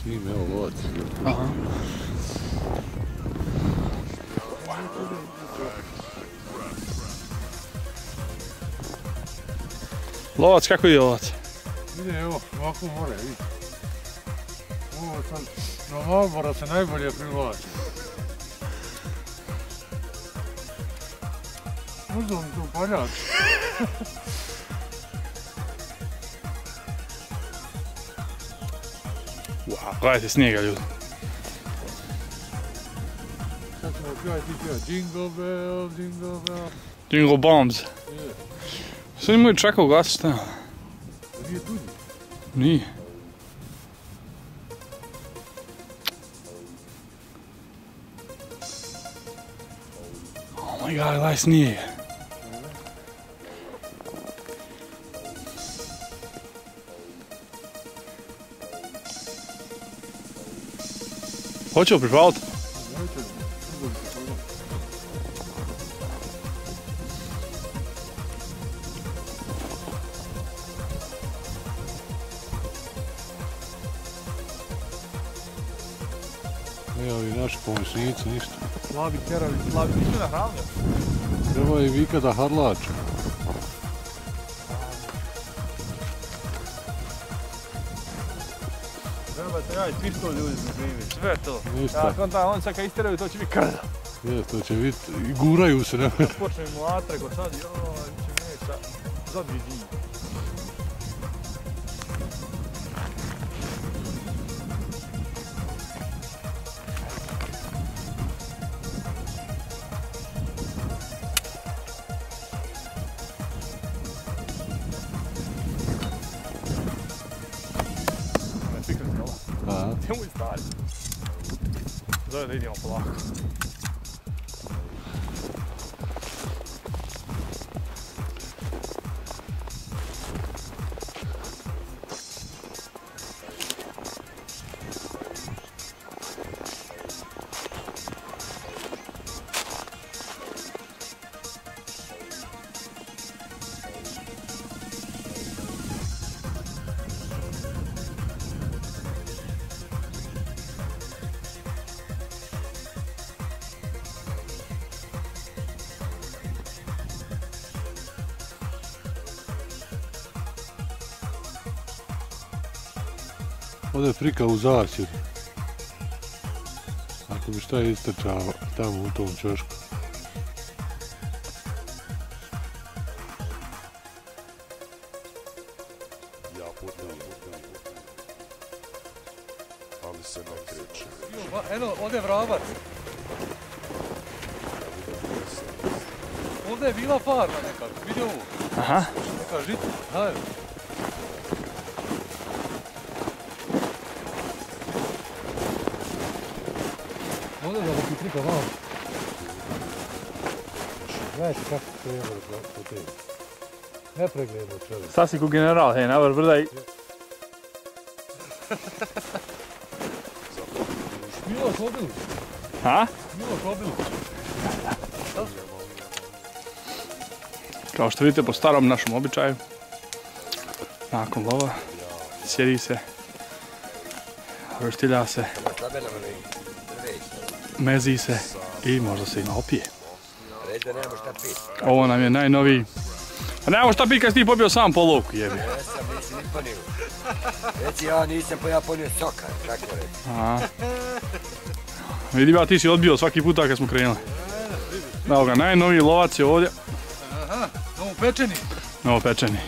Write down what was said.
Tim, evo lovac. Aha. Lovac, kako ide lovac? Ide, evo, ovako more, vidi. Ovo sad, na Malbora se najbolje privlači. Uzeo mi tu paljač. Wow, gledajte snijega, ljudi. Sad ćemo pjevati ti pjevati. Jingle bell, jingle bell. Jingle bombs. Sad imaju čaka ugasiti, šta? Nije tuđi. Nije. Oh my god, gledaj snijeg. Hoćemo pripavati? Ne, ovi naši pomoćnici, ništa. Slavi teravi, slavi, ništa na hravnje. Treba i vika da harlače. Trebate ja i 300 ljudi živi, sve to. Ništa. Ja, onda on sad kad isteraju, to će biti krda. Je, to će biti, i guraju se, ne? Kad počne mu latre, ko sad, joj, će neća, zabije džin. Idemo i stari. Zove da idemo polako. Ovdje je frika u zasjedu. Ako bi šta istrčao tamo u tom čošku. Ja potem, ali se ne kreće. Eno, ovdje je vrabac. Ovdje je bila farma nekako, vidi ovu. Aha. Neka žica, daj. Ovdje da ti frika malo. Gledajte kako se jebe po tebi. Nepregledno čovjek. Sasi ko general, hej, navar vrdaj. Miloš Obilić. Ha? Miloš Obilić. Kao što vidite po starom našem običaju, nakon lova, sjedi se, roštilja se, mezi se i možda se i malo pije. Ovo nam je najnoviji. A nemamo šta piti kad si ti popio sam polovku, jebi. Jesam, nisi ni ponio. Reci ja nisam, ja ponio soka, tako reći. Vidim ja, ti si odbio svaki puta kad smo krenuli. Evo ga, najnoviji lovac je ovdje. Aha, novo pečeni. Novo pečeni.